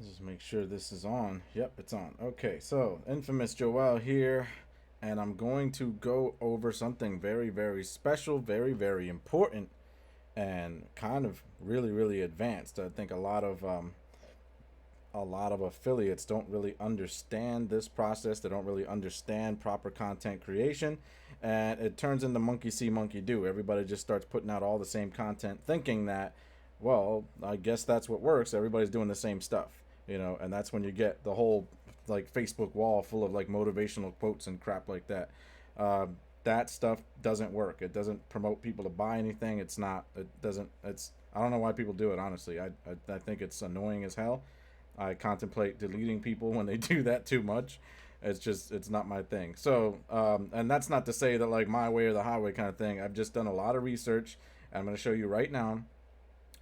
Just make sure this is on. Yep, it's on. Okay, so Infamous Joel here, and I'm going to go over something very, very special, very, very important, and kind of really, really advanced. I think a lot of affiliates don't really understand this process. They don't really understand proper content creation, and it turns into monkey see, monkey do. Everybody just starts putting out all the same content, thinking that, well, I guess that's what works. Everybody's doing the same stuff, and that's when you get the whole like Facebook wall full of like motivational quotes and crap like that. Uh, that stuff doesn't work. It doesn't promote people to buy anything. It's not. It doesn't. It's. I don't know why people do it. Honestly, I think it's annoying as hell. I contemplate deleting people when they do that too much. It's not my thing. So, and that's not to say that like my way or the highway kind of thing. I've just done a lot of research, and I'm going to show you right now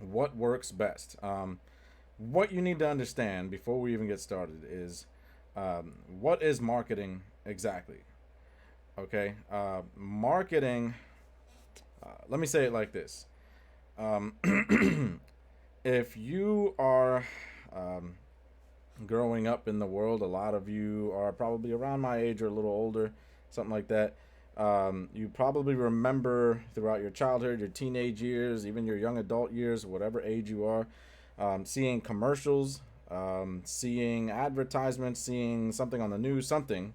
what works best. What you need to understand before we even get started is what is marketing exactly? Okay, marketing. Let me say it like this: um, if you are growing up in the world, a lot of you are probably around my age or a little older, something like that. You probably remember throughout your childhood, your teenage years, even your young adult years, whatever age you are, seeing commercials, seeing advertisements, seeing something on the news, something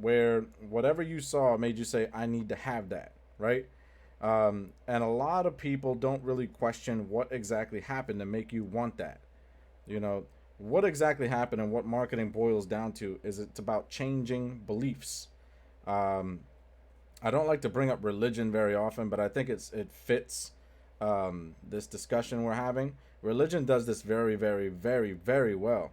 where whatever you saw made you say, I need to have that, right? And a lot of people don't really question what exactly happened to make you want that. You know, what exactly happened and what marketing boils down to is it's about changing beliefs. Um, I don't like to bring up religion very often, but I think it fits this discussion we're having. Religion does this very, very, very, very well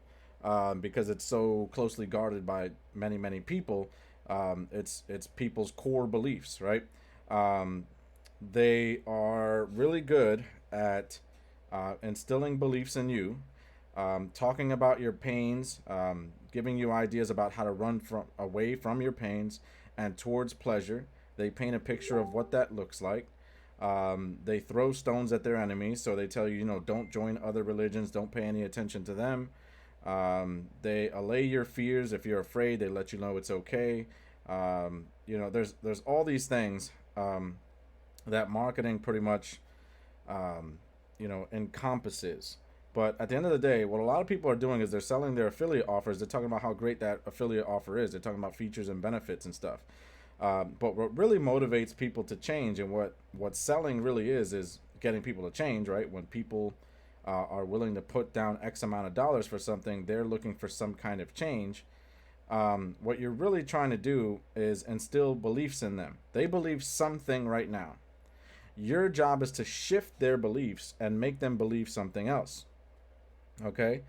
because it's so closely guarded by many, many people. It's people's core beliefs, right? Um, they are really good at instilling beliefs in you, talking about your pains, giving you ideas about how to run from away from your pains and towards pleasure. They paint a picture of what that looks like. They throw stones at their enemies, so they tell you, don't join other religions, don't pay any attention to them. They allay your fears. If you're afraid, they let you know it's okay. There's all these things that marketing pretty much encompasses. But at the end of the day, what a lot of people are doing is they're selling their affiliate offers. They're talking about how great that affiliate offer is. They're talking about features and benefits and stuff. But what really motivates people to change and what selling really is getting people to change, right? When people are willing to put down X amount of dollars for something, they're looking for some kind of change. What you're really trying to do is instill beliefs in them. They believe something right now. Your job is to shift their beliefs and make them believe something else. Okay?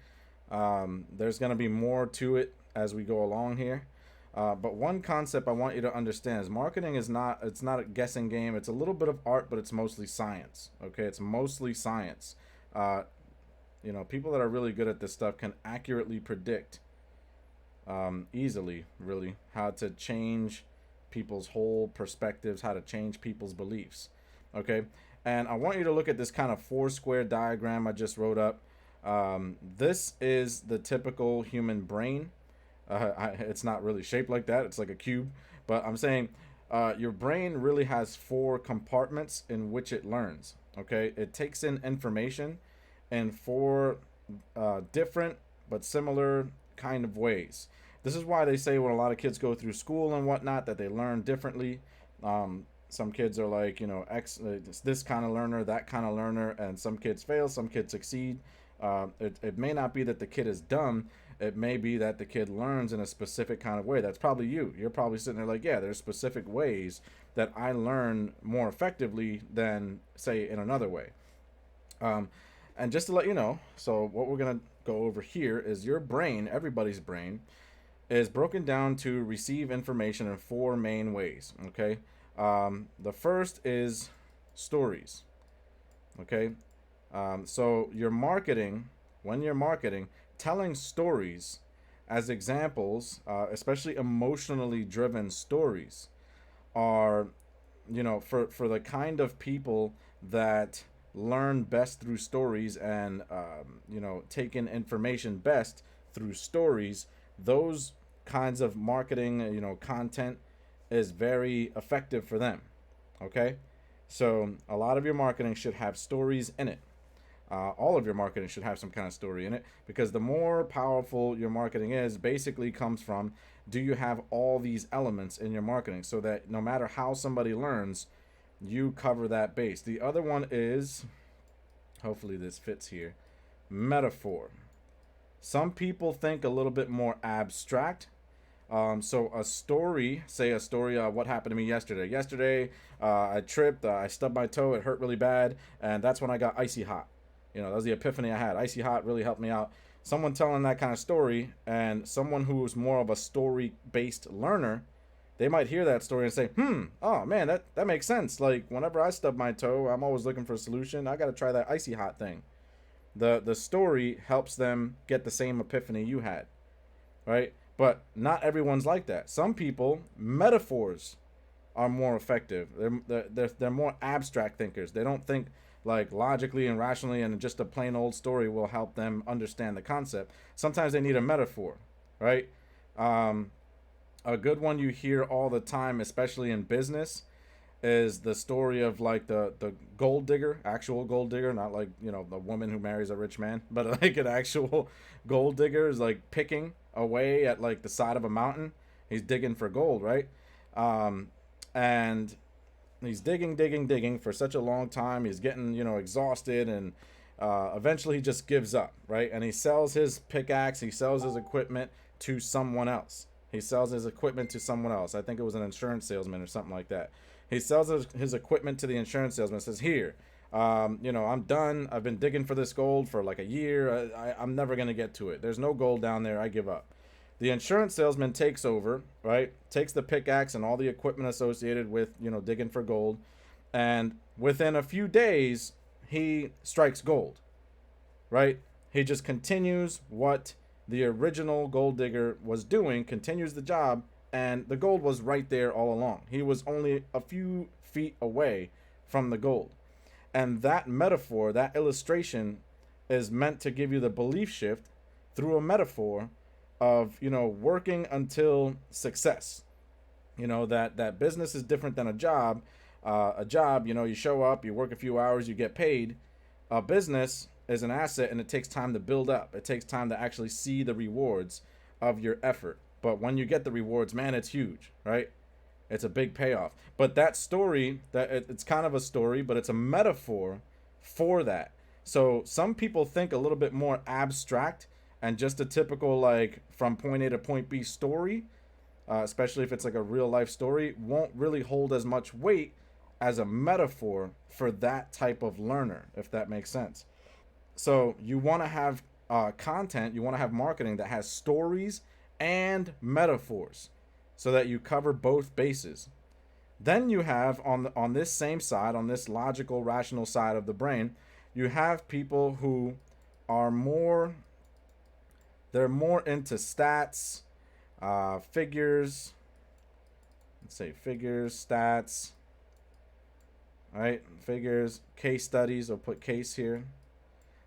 There's going to be more to it as we go along here. But one concept I want you to understand is marketing is not a guessing game. It's a little bit of art, but it's mostly science. Okay? It's mostly science. Uh, people that are really good at this stuff can accurately predict easily, really, how to change people's whole perspectives, how to change people's beliefs. Okay, and I want you to look at this kind of four square diagram I just wrote up. This is the typical human brain. It's not really shaped like that, it's like a cube. But I'm saying your brain really has four compartments in which it learns. Okay, it takes in information in four different but similar kind of ways. This is why they say when a lot of kids go through school and whatnot that they learn differently. Some kids are like, this kind of learner, that kind of learner, and some kids fail, some kids succeed. It may not be that the kid is dumb. It may be that the kid learns in a specific kind of way. That's probably you. You're probably sitting there like, yeah, there's specific ways that I learn more effectively than, say, in another way. Um, and just to let you know, so what we're going to go over here is your brain, everybody's brain, is broken down to receive information in four main ways. Okay. The first is stories. Okay. So you're marketing, when you're marketing, telling stories as examples, especially emotionally driven stories, are, for the kind of people that learn best through stories and take in information best through stories, those kinds of marketing, content is very effective for them. Okay, so a lot of your marketing should have stories in it. All of your marketing should have some kind of story in it, because the more powerful your marketing is basically comes from, do you have all these elements in your marketing, so that no matter how somebody learns, you cover that base. The other one is, hopefully this fits here, metaphor. Some people think a little bit more abstract. So a story, say a story, what happened to me yesterday. Yesterday, I tripped, I stubbed my toe, it hurt really bad, and that's when I got icy hot. That was the epiphany I had. Icy hot really helped me out. Someone telling that kind of story, and someone who's more of a story-based learner, they might hear that story and say, oh man, that makes sense. Like, whenever I stub my toe, I'm always looking for a solution. I got to try that icy hot thing. The story helps them get the same epiphany you had, right? But not everyone's like that. Some people, metaphors are more effective. They're more abstract thinkers. They don't think like logically and rationally, and just a plain old story will help them understand the concept. Sometimes they need a metaphor, right? A good one you hear all the time, especially in business, is the story of like the gold digger, actual gold digger, not like, the woman who marries a rich man, but like an actual gold digger is like picking away at like the side of a mountain. He's digging for gold, right? And he's digging for such a long time. He's getting, exhausted, and eventually he just gives up, right? And he sells his pickaxe, he sells his equipment to someone else. He sells his equipment to someone else. I think it was an insurance salesman or something like that. He sells his equipment to the insurance salesman, says, here, I'm done. I've been digging for this gold for like a year. I'm never going to get to it. There's no gold down there. I give up. The insurance salesman takes over, right? Takes the pickaxe and all the equipment associated with, digging for gold. And within a few days, he strikes gold, right? He just continues what the original gold digger was doing, continues the job, and the gold was right there all along. He was only a few feet away from the gold. And that metaphor, that illustration, is meant to give you the belief shift through a metaphor of, working until success. That business is different than a job. A job, you show up, you work a few hours, you get paid. A business is an asset, and it takes time to build up. It takes time to actually see the rewards of your effort. But when you get the rewards, man, it's huge, right? It's a big payoff. But that story, it's kind of a story, but it's a metaphor for that. So some people think a little bit more abstract, and just a typical like from point A to point B story, especially if it's like a real life story, won't really hold as much weight as a metaphor for that type of learner, if that makes sense. So you want to have content, you want to have marketing that has stories and metaphors, so that you cover both bases. Then you have on this same side, on this logical, rational side of the brain, you have people who are they're more into stats, figures. Let's say figures, stats. All right, figures, case studies. I'll put case here,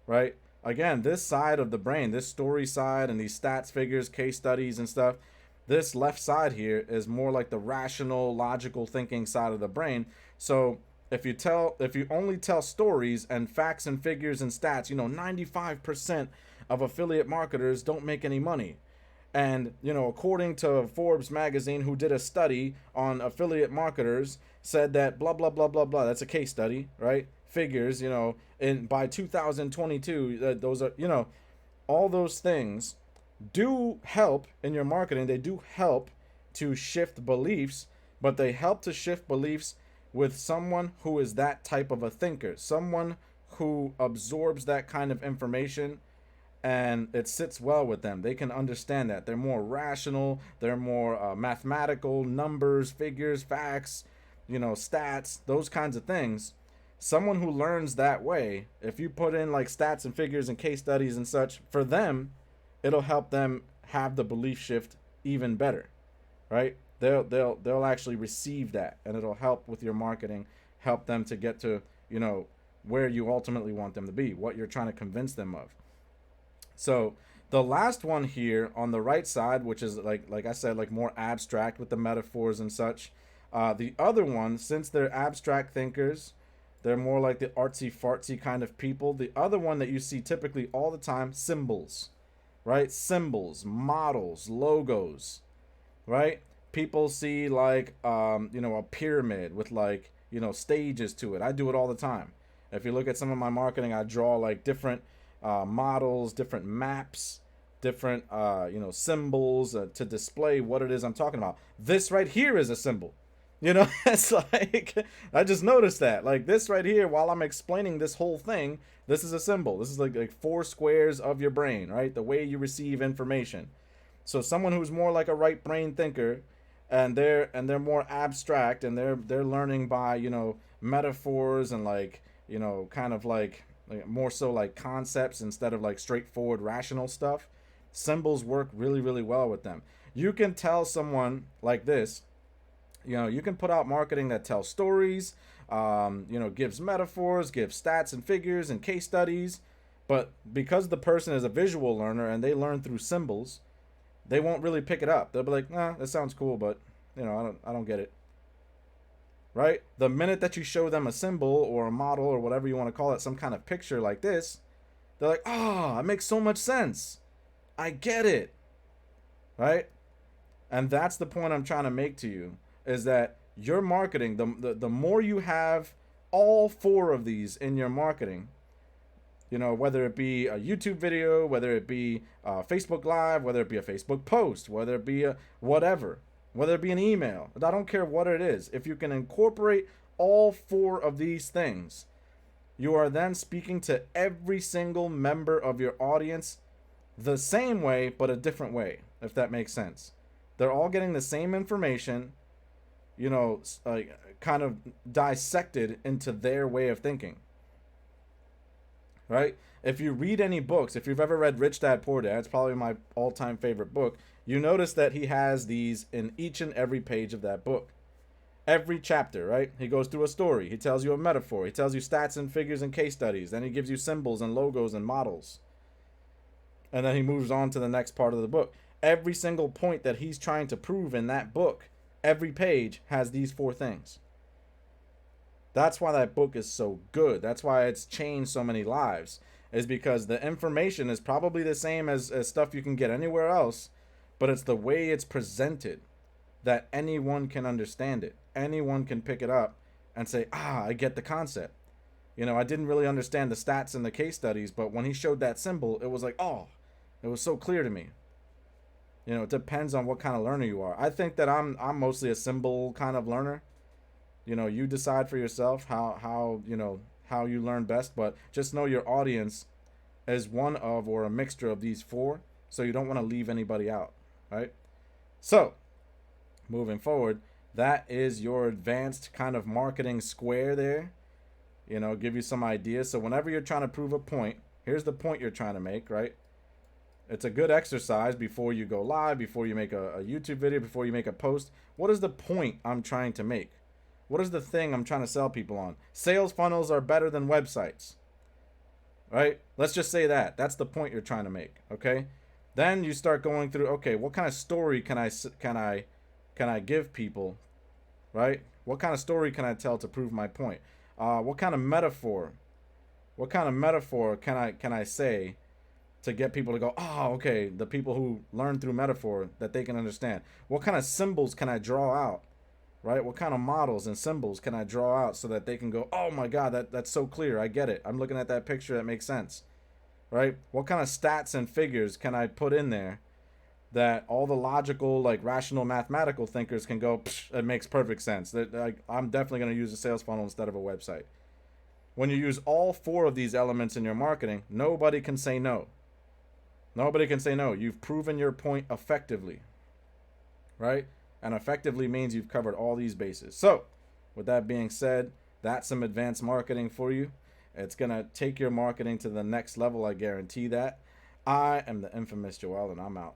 right? Again, this side of the brain, this story side, and these stats, figures, case studies, and stuff. This left side here is more like the rational, logical thinking side of the brain. So if you only tell stories and facts and figures and stats, 95% of affiliate marketers don't make any money. And, according to Forbes magazine, who did a study on affiliate marketers, said that blah, blah, blah, blah, blah. That's a case study, right? Figures, by 2022, those are, all those things do help in your marketing. They do help to shift beliefs, but they help to shift beliefs with someone who is that type of a thinker, someone who absorbs that kind of information and it sits well with them. They can understand that. They're more rational, they're more mathematical, numbers, figures, facts, stats, those kinds of things. Someone who learns that way, if you put in like stats and figures and case studies and such, for them, it'll help them have the belief shift even better, right? They'll actually receive that, and it'll help with your marketing, help them to get to, where you ultimately want them to be, what you're trying to convince them of. So the last one here on the right side, which is like I said, like more abstract with the metaphors and such. The other one, since they're abstract thinkers, they're more like the artsy fartsy kind of people. The other one that you see typically all the time, symbols, right? Symbols, models, logos, right? People see like a pyramid with like stages to it. I do it all the time. If you look at some of my marketing, I draw like different models, different maps, different symbols to display what it is I'm talking about. This right here is a symbol. It's like I just noticed that. Like this right here, while I'm explaining this whole thing, this is a symbol. This is like four squares of your brain, right? The way you receive information. So someone who's more like a right brain thinker, and they're more abstract, and they're learning by metaphors and like kind of like more so like concepts instead of like straightforward rational stuff. Symbols work really, really well with them. You can tell someone like this, you can put out marketing that tells stories, gives metaphors, gives stats and figures and case studies. But because the person is a visual learner and they learn through symbols, they won't really pick it up. They'll be like, nah, that sounds cool, but I don't get it. Right? The minute that you show them a symbol or a model or whatever you want to call it, some kind of picture like this, they're like, oh, it makes so much sense. I get it. Right? And that's the point I'm trying to make to you, is that your marketing, the more you have all four of these in your marketing, whether it be a YouTube video, whether it be Facebook Live, whether it be a Facebook post, whether it be a whatever, whether it be an email, I don't care what it is. If you can incorporate all four of these things, you are then speaking to every single member of your audience the same way, but a different way, if that makes sense. They're all getting the same information, kind of dissected into their way of thinking. Right? If you read any books, if you've ever read Rich Dad Poor Dad, it's probably my all-time favorite book. You notice that he has these in each and every page of that book. Every chapter, right? He goes through a story. He tells you a metaphor. He tells you stats and figures and case studies. Then he gives you symbols and logos and models. And then he moves on to the next part of the book. Every single point that he's trying to prove in that book, every page has these four things. That's why that book is so good. That's why it's changed so many lives, is because the information is probably the same as stuff you can get anywhere else, but it's the way it's presented that anyone can understand it. Anyone can pick it up and say, I get the concept. I didn't really understand the stats and the case studies, but when he showed that symbol, it was like, it was so clear to me. It depends on what kind of learner you are. I think that I'm mostly a symbol kind of learner. You decide for yourself how you learn best, but just know your audience is one of or a mixture of these four, so you don't want to leave anybody out, right? So, moving forward, that is your advanced kind of marketing square there. Give you some ideas. So whenever you're trying to prove a point, here's the point you're trying to make, right? It's a good exercise before you go live, before you make a YouTube video, before you make a post. What is the point I'm trying to make? What is the thing I'm trying to sell people on? Sales funnels are better than websites, right? Let's just say that. That's the point you're trying to make, okay? Then you start going through, okay, what kind of story can I give people, right? What kind of story can I tell to prove my point? What kind of metaphor? What kind of metaphor can I say to get people to go, okay, the people who learn through metaphor, that they can understand? What kind of symbols can I draw out, right? What kind of models and symbols can I draw out so that they can go, oh my God, that's so clear. I get it. I'm looking at that picture. That makes sense, right? What kind of stats and figures can I put in there that all the logical, like rational mathematical thinkers can go, it makes perfect sense. That I'm definitely going to use a sales funnel instead of a website. When you use all four of these elements in your marketing, nobody can say no. Nobody can say no. You've proven your point effectively, right? And effectively means you've covered all these bases. So, with that being said, that's some advanced marketing for you. It's going to take your marketing to the next level, I guarantee that. I am the infamous Joel, and I'm out.